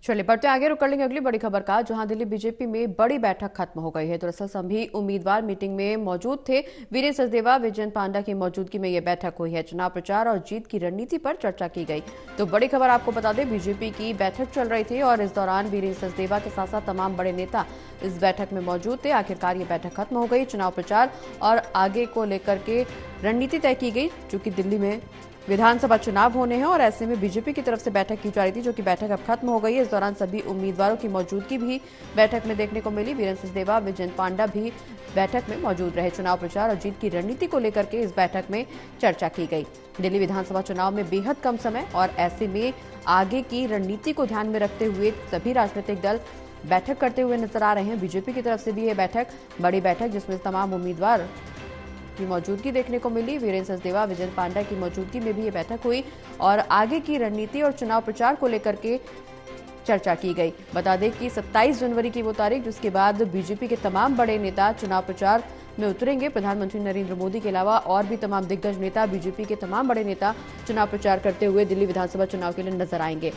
चलिए बढ़ते आगे, रुक कर लेंगे अगली बड़ी खबर का, जहां दिल्ली बीजेपी में बड़ी बैठक खत्म हो गई है। दरअसल सभी उम्मीदवार मीटिंग में मौजूद थे। वीरेंद्र सचदेवा, विजयन पांडा की मौजूदगी में यह बैठक हुई है। चुनाव प्रचार और जीत की रणनीति पर चर्चा की गई। तो बड़ी खबर आपको बता दें, बीजेपी की बैठक चल रही थी और इस दौरान वीरेंद्र सचदेवा के साथ साथ तमाम बड़े नेता इस बैठक में मौजूद थे। आखिरकार ये बैठक खत्म हो गई। चुनाव प्रचार और आगे को लेकर के रणनीति तय की गई, चूंकि दिल्ली में विधानसभा चुनाव होने हैं और ऐसे में बीजेपी की तरफ से बैठक की जा रही थी, जो कि बैठक अब खत्म हो गई है। इस दौरान सभी उम्मीदवारों की मौजूदगी भी बैठक में देखने को मिली। वीरेंद्र सचदेवा, विजयन पांडा भी बैठक में मौजूद रहे। चुनाव प्रचार और जीत की रणनीति को लेकर के इस बैठक में चर्चा की गई। दिल्ली विधानसभा चुनाव में बेहद कम समय और ऐसे में आगे की रणनीति को ध्यान में रखते हुए सभी राजनीतिक दल बैठक करते हुए नजर आ रहे हैं। बीजेपी की तरफ से भी यह बैठक बड़ी बैठक, जिसमें तमाम उम्मीदवार की मौजूदगी देखने को मिली। वीरेंद्र सचदेवा, विजयन पांडा की मौजूदगी में भी ये बैठक हुई और आगे की रणनीति और चुनाव प्रचार को लेकर के चर्चा की गई। बता दें कि 27 जनवरी की वो तारीख, जिसके बाद बीजेपी के तमाम बड़े नेता चुनाव प्रचार में उतरेंगे। प्रधानमंत्री नरेंद्र मोदी के अलावा और भी तमाम दिग्गज नेता, बीजेपी के तमाम बड़े नेता चुनाव प्रचार करते हुए दिल्ली विधानसभा चुनाव के लिए नजर आएंगे।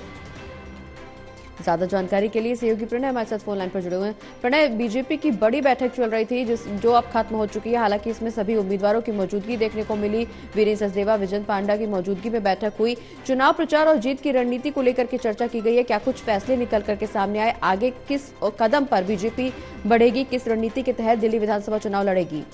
ज्यादा जानकारी के लिए सहयोगी प्रणय हमारे साथ फोन लाइन पर जुड़े हुए हैं। प्रणय, बीजेपी की बड़ी बैठक चल रही थी जो अब खत्म हो चुकी है। हालांकि इसमें सभी उम्मीदवारों की मौजूदगी देखने को मिली। वीरेंद्र सचदेवा, विजयन पांडा की मौजूदगी में बैठक हुई। चुनाव प्रचार और जीत की रणनीति को लेकर के चर्चा की गई है। क्या कुछ फैसले निकल करके सामने आए? आगे किस कदम पर बीजेपी बढ़ेगी, किस रणनीति के तहत दिल्ली विधानसभा चुनाव लड़ेगी?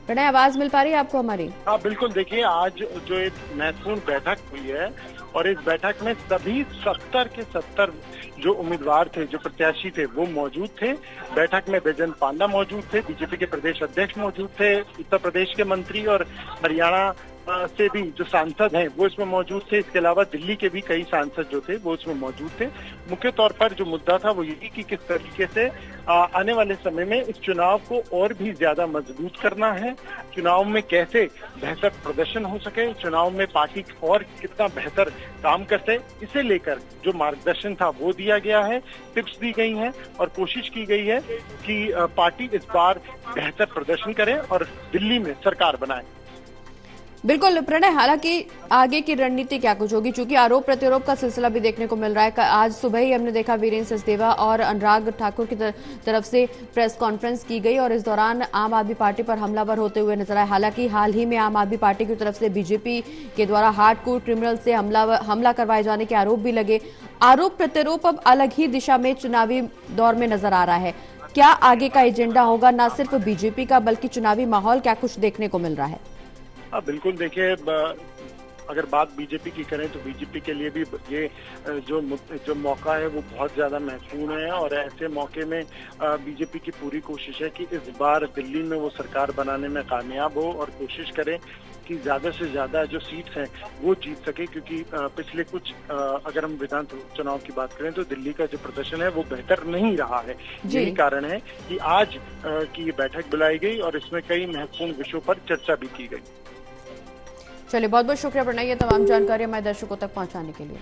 प्रणय, आवाज मिल पा रही है आपको हमारी? हाँ बिल्कुल, देखिए आज जो एक महत्वपूर्ण बैठक हुई है और इस बैठक में सभी 70 के 70 जो उम्मीदवार थे, जो प्रत्याशी थे, वो मौजूद थे। बैठक में विजयन पांडा मौजूद थे, बीजेपी के प्रदेश अध्यक्ष मौजूद थे, उत्तर प्रदेश के मंत्री और हरियाणा से भी जो सांसद हैं वो इसमें मौजूद थे। इसके अलावा दिल्ली के भी कई सांसद जो थे वो इसमें मौजूद थे। मुख्य तौर पर जो मुद्दा था वो यही कि किस तरीके से आने वाले समय में इस चुनाव को और भी ज्यादा मजबूत करना है, चुनाव में कैसे बेहतर प्रदर्शन हो सके, चुनाव में पार्टी और कितना बेहतर काम कर सके, इसे लेकर जो मार्गदर्शन था वो दिया गया है, टिप्स दी गई हैं और कोशिश की गई है कि पार्टी इस बार बेहतर प्रदर्शन करे और दिल्ली में सरकार बनाए। बिल्कुल प्रणय, हालांकि आगे की रणनीति क्या कुछ होगी, चूंकि आरोप प्रत्यारोप का सिलसिला भी देखने को मिल रहा है। आज सुबह ही हमने देखा वीरेंद्र सचदेवा और अनुराग ठाकुर की तरफ से प्रेस कॉन्फ्रेंस की गई और इस दौरान आम आदमी पार्टी पर हमलावर होते हुए नजर आए। हालांकि हाल ही में आम आदमी पार्टी की तरफ से बीजेपी के द्वारा हार्डकोर क्रिमिनल से हमला करवाए जाने के आरोप भी लगे। आरोप प्रत्यारोप अब अलग ही दिशा में चुनावी दौर में नजर आ रहा है। क्या आगे का एजेंडा होगा, न सिर्फ बीजेपी का बल्कि चुनावी माहौल क्या कुछ देखने को मिल रहा है? हाँ बिल्कुल, देखिए अगर बात बीजेपी की करें तो बीजेपी के लिए भी ये जो मौका है वो बहुत ज्यादा महत्वपूर्ण है और ऐसे मौके में बीजेपी की पूरी कोशिश है कि इस बार दिल्ली में वो सरकार बनाने में कामयाब हो और कोशिश करें कि ज्यादा से ज्यादा जो सीट्स हैं वो जीत सके, क्योंकि पिछले कुछ अगर हम विधानसभा चुनाव की बात करें तो दिल्ली का जो प्रदर्शन है वो बेहतर नहीं रहा है। यही कारण है कि आज की ये बैठक बुलाई गई और इसमें कई महत्वपूर्ण विषयों पर चर्चा भी की गई। चलिए, बहुत बहुत शुक्रिया प्रणय, ये तमाम जानकारी हमारे दर्शकों तक पहुंचाने के लिए।